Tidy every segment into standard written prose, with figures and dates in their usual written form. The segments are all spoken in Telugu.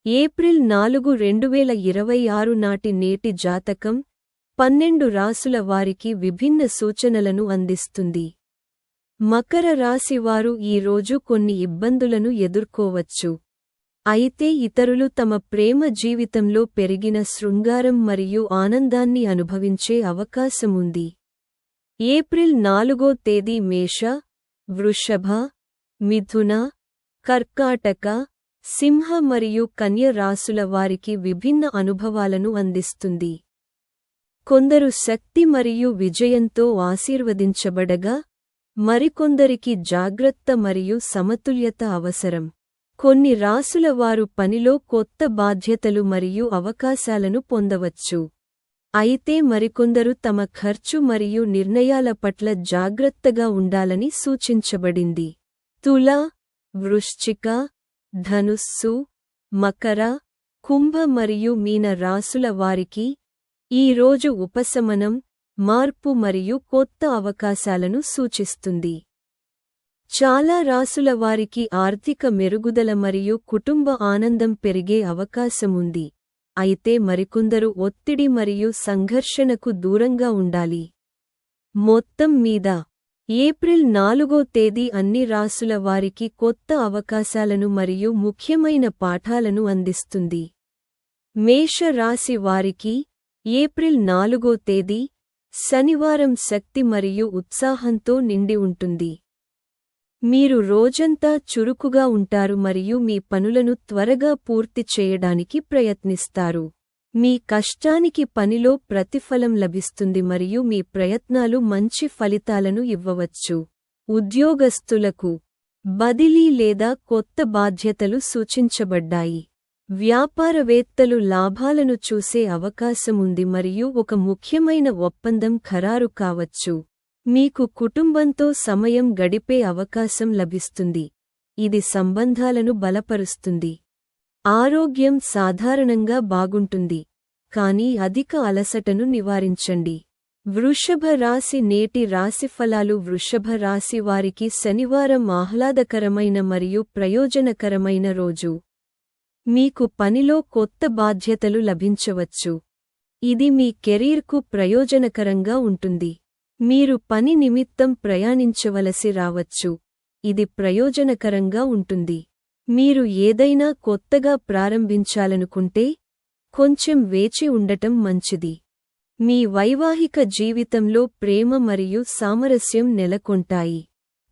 ఏప్రిల్ 4, 2026 నాటి నేటి జాతకం 12 రాసుల వారికి విభిన్న సూచనలను అందిస్తుంది. మకర రాశి వారు ఈ రోజు కొన్ని ఇబ్బందులను ఎదుర్కోవచ్చు. అయితే ఇతరులు తమ ప్రేమ జీవితంలో పెరిగిన శృంగారం మరియు ఆనందాన్ని అనుభవించే అవకాశముంది. ఏప్రిల్ 4వ తేదీ మేష, వృషభ, మిథున, కర్కాటక, సింహ మరియు కన్య రాసుల వారికి విభిన్న అనుభవాలను అందిస్తుంది. కొందరు శక్తి మరియు విజయంతో ఆశీర్వదించబడగా, మరికొందరికి జాగ్రత్త మరియు సమతుల్యత అవసరం. కొన్ని రాసుల వారు పనిలో కొత్త బాధ్యతలు మరియు అవకాశాలను పొందవచ్చు. అయితే మరికొందరు తమ ఖర్చు మరియు నిర్ణయాల పట్ల జాగ్రత్తగా ఉండాలని సూచించబడింది. తుల, వృశ్చిక, ధనుస్సు, మకర, కుంభ మరియు మీన రాసుల వారికి ఈ రోజు ఉపశమనం, మార్పు మరియు కొత్త అవకాశాలను సూచిస్తుంది. చాలా రాసుల వారికి ఆర్థిక మెరుగుదల మరియు కుటుంబ ఆనందం పెరిగే అవకాశముంది. అయితే మరికొందరు ఒత్తిడి మరియు సంఘర్షణకు దూరంగా ఉండాలి. మొత్తం మీద ఏప్రిల్ 4వ తేదీ అన్ని రాసుల వారికి కొత్త అవకాశాలను మరియు ముఖ్యమైన పాఠాలను అందిస్తుంది. మేష రాశి వారికి ఏప్రిల్ 4వ తేదీ శనివారం శక్తి మరియు ఉత్సాహంతో నిండి ఉంటుంది. మీరు రోజంతా చురుకుగా ఉంటారు మరియు మీ పనులను త్వరగా పూర్తి చేయడానికి ప్రయత్నిస్తారు. మీ కష్టానికి పనిలో ప్రతిఫలం లభిస్తుంది మరియు మీ ప్రయత్నాలు మంచి ఫలితాలను ఇవ్వవచ్చు. ఉద్యోగస్తులకు బదిలీ లేదా కొత్త బాధ్యతలు సూచించబడ్డాయి. వ్యాపారవేత్తలు లాభాలను చూసే అవకాశముంది మరియు ఒక ముఖ్యమైన ఒప్పందం ఖరారు కావచ్చు. మీకు కుటుంబంతో సమయం గడిపే అవకాశం లభిస్తుంది. ఇది సంబంధాలను బలపరుస్తుంది. ఆరోగ్యం సాధారణంగా బాగుంటుంది, కానీ అధిక అలసటను నివారించండి. వృషభ రాశి నేటి రాశిఫలాలు వృషభ రాశి వారికి శనివారం ఆహ్లాదకరమైన మరియు ప్రయోజనకరమైన రోజు. మీకు పనిలో కొత్త బాధ్యతలు లభించవచ్చు. ఇది మీ కెరీర్కు ప్రయోజనకరంగా ఉంటుంది. మీరు పని నిమిత్తం ప్రయాణించవలసి రావచ్చు. ఇది ప్రయోజనకరంగా ఉంటుంది. మీరు ఏదైనా కొత్తగా ప్రారంభించాలనుకుంటే కొంచెం వేచి ఉండటం మంచిది. మీ వైవాహిక జీవితంలో ప్రేమ మరియు సామరస్యం నెలకొంటాయి.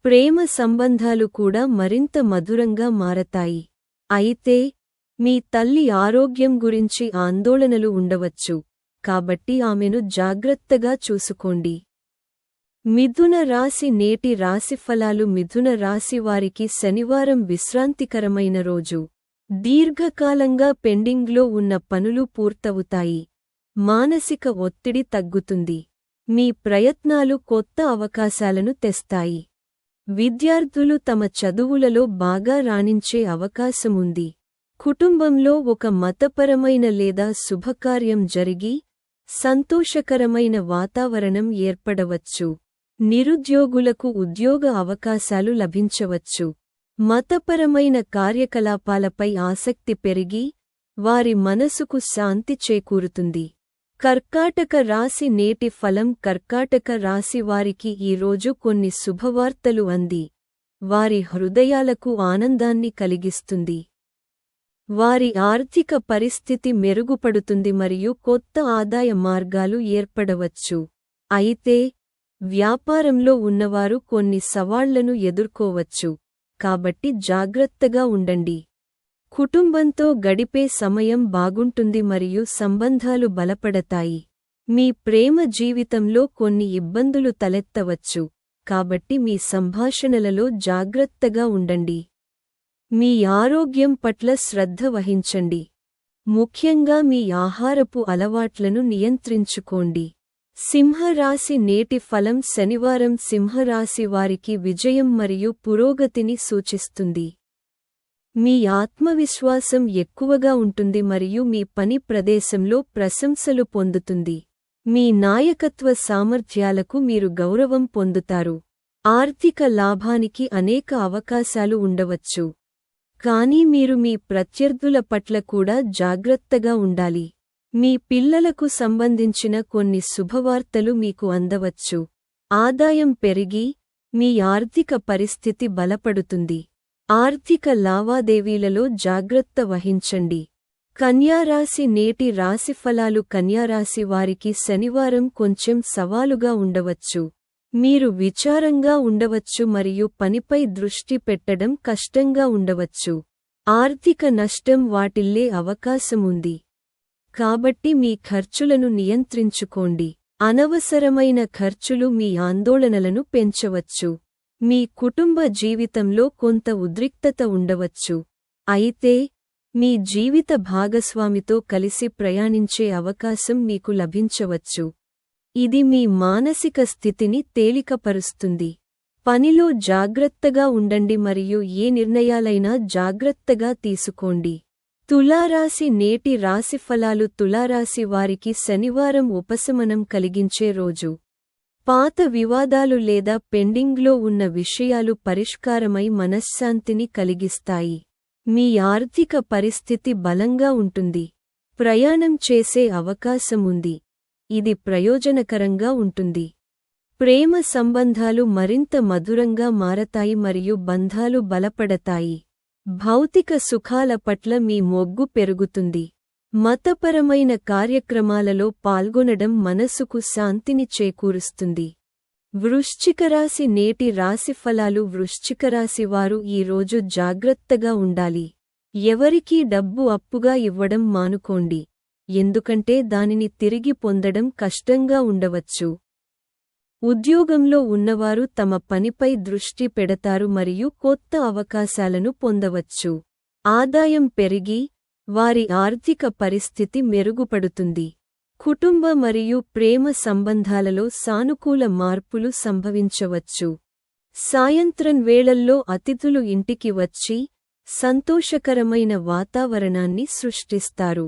ప్రేమ సంబంధాలు కూడా మరింత మధురంగా మారతాయి. అయితే మీ తల్లి ఆరోగ్యం గురించి ఆందోళనలు ఉండవచ్చు, కాబట్టి ఆమెను జాగ్రత్తగా చూసుకోండి. మిథున రాశి నేటి రాశిఫలాలు మిథున రాశి వారికి శనివారం విశ్రాంతికరమైన రోజు. దీర్ఘకాలంగా పెండింగ్లో ఉన్న పనులు పూర్తవుతాయి. మానసిక ఒత్తిడి తగ్గుతుంది. మీ ప్రయత్నాలు కొత్త అవకాశాలను తెస్తాయి. విద్యార్థులు తమ చదువులలో బాగా రాణించే అవకాశముంది. కుటుంబంలో ఒక మతపరమైన లేదా శుభకార్యం జరిగి సంతోషకరమైన వాతావరణం ఏర్పడవచ్చు. నిరుద్యోగులకు ఉద్యోగ అవకాశాలు లభించవచ్చు. మతపరమైన కార్యకలాపాలపై ఆసక్తి పెరిగి వారి మనసుకు శాంతి చేకూరుతుంది. కర్కాటక రాశి నేటి ఫలం కర్కాటక రాశి వారికి ఈ రోజు కొన్ని శుభవార్తలు అంది వారి హృదయాలకు ఆనందాన్ని కలిగిస్తుంది. వారి ఆర్థిక పరిస్థితి మెరుగుపడుతుంది మరియు కొత్త ఆదాయ మార్గాలు ఏర్పడవచ్చు. అయితే వ్యాపారంలో ఉన్నవారు కొన్ని సవాళ్లను ఎదుర్కోవచ్చు, కాబట్టి జాగ్రత్తగా ఉండండి. కుటుంబంతో గడిపే సమయం బాగుంటుంది మరియు సంబంధాలు బలపడతాయి. మీ ప్రేమ జీవితంలో కొన్ని ఇబ్బందులు తలెత్తవచ్చు, కాబట్టి మీ సంభాషణలలో జాగ్రత్తగా ఉండండి. మీ ఆరోగ్యం పట్ల శ్రద్ధ వహించండి. ముఖ్యంగా మీ ఆహారపు అలవాట్లను నియంత్రించుకోండి. సింహరాశి నేటి ఫలం శనివారం సింహరాశి వారికి విజయం మరియు పురోగతిని సూచిస్తుంది. మీ ఆత్మవిశ్వాసం ఎక్కువగా ఉంటుంది మరియు మీ పని ప్రదేశంలో ప్రశంసలు పొందుతుంది. మీ నాయకత్వ సామర్థ్యాలకు మీరు గౌరవం పొందుతారు. ఆర్థిక లాభానికి అనేక అవకాశాలు ఉండవచ్చు. కానీ మీరు మీ ప్రత్యర్థుల పట్ల కూడా జాగ్రత్తగా ఉండాలి. మీ పిల్లలకు సంబంధించిన కొన్ని శుభవార్తలు మీకు అందవచ్చు. ఆదాయం పెరిగి మీ ఆర్థిక పరిస్థితి బలపడుతుంది. ఆర్థిక లావాదేవీలలో జాగ్రత్త వహించండి. కన్యారాశి నేటి రాశిఫలాలు. కన్యారాశి వారికి శనివారం కొంచెం సవాలుగా ఉండవచ్చు. మీరు విచారంగా ఉండవచ్చు మరియు పనిపై దృష్టి పెట్టడం కష్టంగా ఉండవచ్చు. ఆర్థిక నష్టం వాటిల్లే అవకాశముంది. కాబట్టి మీ ఖర్చులను నియంత్రించుకోండి. అనవసరమైన ఖర్చులు మీ ఆందోళనలను పెంచవచ్చు. మీ కుటుంబ జీవితంలో కొంత ఉద్రిక్తత ఉండవచ్చు. అయితే మీ జీవిత భాగస్వామితో కలిసి ప్రయాణించే అవకాశం మీకు లభించవచ్చు. ఇది మీ మానసిక స్థితిని తేలికపరుస్తుంది. పనిలో జాగ్రత్తగా ఉండండి మరియు ఏ నిర్ణయాలైనా జాగ్రత్తగా తీసుకోండి. తులారాశి నేటి రాశిఫలాలు. తులారాశి వారికి శనివారం ఉపశమనం కలిగించే రోజు. పాత వివాదాలు లేదా పెండింగ్లో ఉన్న విషయాలు పరిష్కారమై మనశ్శాంతిని కలిగిస్తాయి. మీ ఆర్థిక పరిస్థితి బలంగా ఉంటుంది. ప్రయాణం చేసే అవకాశముంది. ఇది ప్రయోజనకరంగా ఉంటుంది. ప్రేమ సంబంధాలు మరింత మధురంగా మారతాయి మరియు బంధాలు బలపడతాయి. భౌతిక సుఖాల పట్ల మీ మొగ్గు పెరుగుతుంది. మతపరమైన కార్యక్రమాలలో పాల్గొనడం మనసుకు శాంతిని చేకూరుస్తుంది. వృశ్చికరాశి నేటి రాశిఫలాలు. వృశ్చికరాశి వారు ఈ రోజు జాగ్రత్తగా ఉండాలి. ఎవరికీ డబ్బు అప్పుగా ఇవ్వడం మానుకోండి, ఎందుకంటే దానిని తిరిగి పొందడం కష్టంగా ఉండవచ్చు. ఉద్యోగంలో ఉన్నవారు తమ పనిపై దృష్టి పెడతారు మరియు కొత్త అవకాశాలను పొందవచ్చు. ఆదాయం పెరిగి వారి ఆర్థిక పరిస్థితి మెరుగుపడుతుంది. కుటుంబ మరియు ప్రేమ సంబంధాలలో సానుకూల మార్పులు సంభవించవచ్చు. సాయంత్రం వేళల్లో అతిథులు ఇంటికి వచ్చి సంతోషకరమైన వాతావరణాన్ని సృష్టిస్తారు.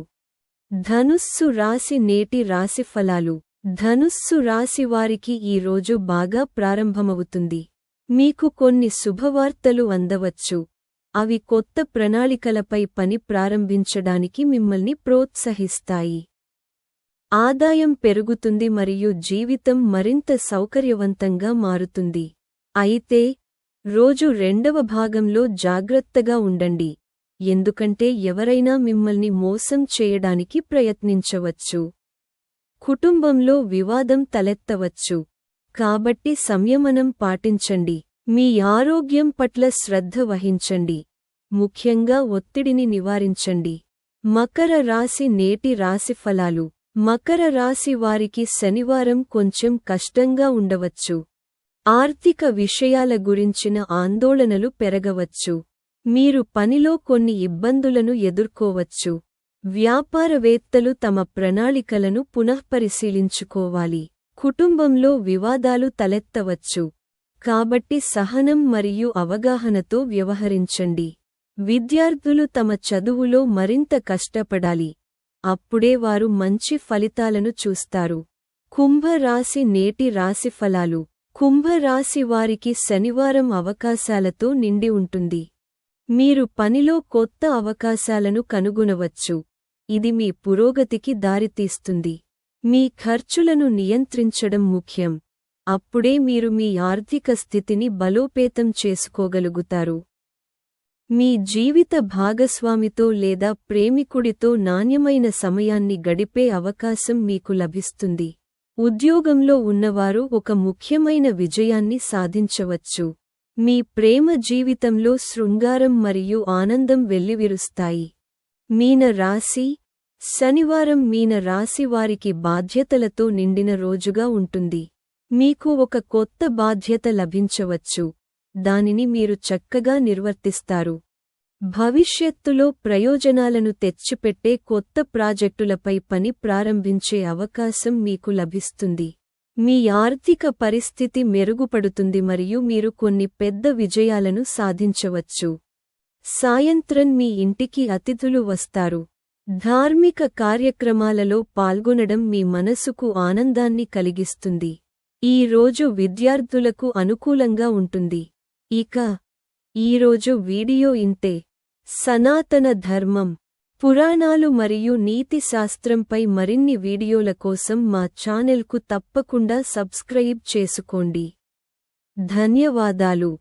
ధనుస్సు రాశి నేటి రాశిఫలాలు. ధనుస్సు రాశి వారికి ఈ రోజు బాగా ప్రారంభమవుతుంది. మీకు కొన్ని శుభవార్తలు అందవచ్చు. అవి కొత్త ప్రణాళికలపై పని ప్రారంభించడానికి మిమ్మల్ని ప్రోత్సహిస్తాయి. ఆదాయం పెరుగుతుంది మరియు జీవితం మరింత సౌకర్యవంతంగా మారుతుంది. అయితే రోజు రెండవ భాగంలో జాగ్రత్తగా ఉండండి, ఎందుకంటే ఎవరైనా మిమ్మల్ని మోసం చేయడానికి ప్రయత్నించవచ్చు. కుటుంబంలో వివాదం తలెత్తవచ్చు, కాబట్టి సంయమనం పాటించండి. మీ ఆరోగ్యం పట్ల శ్రద్ధ వహించండి, ముఖ్యంగా ఒత్తిడిని నివారించండి. మకర రాశి నేటి రాశిఫలాలు. మకర రాశి వారికి శనివారం కొంచెం కష్టంగా ఉండవచ్చు. ఆర్థిక విషయాల గురించిన ఆందోళనలు పెరగవచ్చు. మీరు పనిలో కొన్ని ఇబ్బందులను ఎదుర్కోవచ్చు. వ్యాపారవేత్తలు తమ ప్రణాళికలను పునఃపరిశీలించుకోవాలి. కుటుంబంలో వివాదాలు తలెత్తవచ్చు, కాబట్టి సహనం మరియు అవగాహనతో వ్యవహరించండి. విద్యార్థులు తమ చదువులో మరింత కష్టపడాలి, అప్పుడే వారు మంచి ఫలితాలను చూస్తారు. కుంభ రాశి నేటి రాశిఫలాలు. కుంభ రాశి వారికి శనివారం అవకాశాలతో నిండి ఉంటుంది. మీరు పనిలో కొత్త అవకాశాలను కనుగొనవచ్చు, ఇది మీ పురోగతికి దారితీస్తుంది. మీ ఖర్చులను నియంత్రించడం ముఖ్యం, అప్పుడే మీరు మీ ఆర్థిక స్థితిని బలోపేతం చేసుకోగలుగుతారు. మీ జీవిత భాగస్వామితో లేదా ప్రేమికుడితో నాణ్యమైన సమయాన్ని గడిపే అవకాశం మీకు లభిస్తుంది. ఉద్యోగంలో ఉన్నవారు ఒక ముఖ్యమైన విజయాన్ని సాధించవచ్చు. మీ ప్రేమ జీవితంలో శృంగారం మరియు ఆనందం వెల్లివిరుస్తాయి. మీన రాశి. శనివారం మీన రాశి వారికి బాధ్యతలతో నిండిన రోజుగా ఉంటుంది. మీకు ఒక కొత్త బాధ్యత లభించవచ్చు, దానిని మీరు చక్కగా నిర్వర్తిస్తారు. భవిష్యత్తులో ప్రయోజనాలను తెచ్చిపెట్టే కొత్త ప్రాజెక్టులపై పని ప్రారంభించే అవకాశం మీకు లభిస్తుంది. మీ ఆర్థిక పరిస్థితి మెరుగుపడుతుంది మరియు మీరు కొన్ని పెద్ద విజయాలను సాధించవచ్చు. సాయంత్రం మీ ఇంటికి అతిథులు వస్తారు. ధార్మిక కార్యక్రమాలలో పాల్గొనడం మీ మనసుకు ఆనందాన్ని కలిగిస్తుంది. ఈ రోజు విద్యార్థులకు అనుకూలంగా ఉంటుంది. ఇక ఈరోజు వీడియో ఇంతే. సనాతన ధర్మం, పురాణాలు మరియు నీతి శాస్త్రంపై మరిన్ని వీడియోల కోసం మా ఛానెల్కు తప్పకుండా సబ్స్క్రైబ్ చేసుకోండి. ధన్యవాదాలు.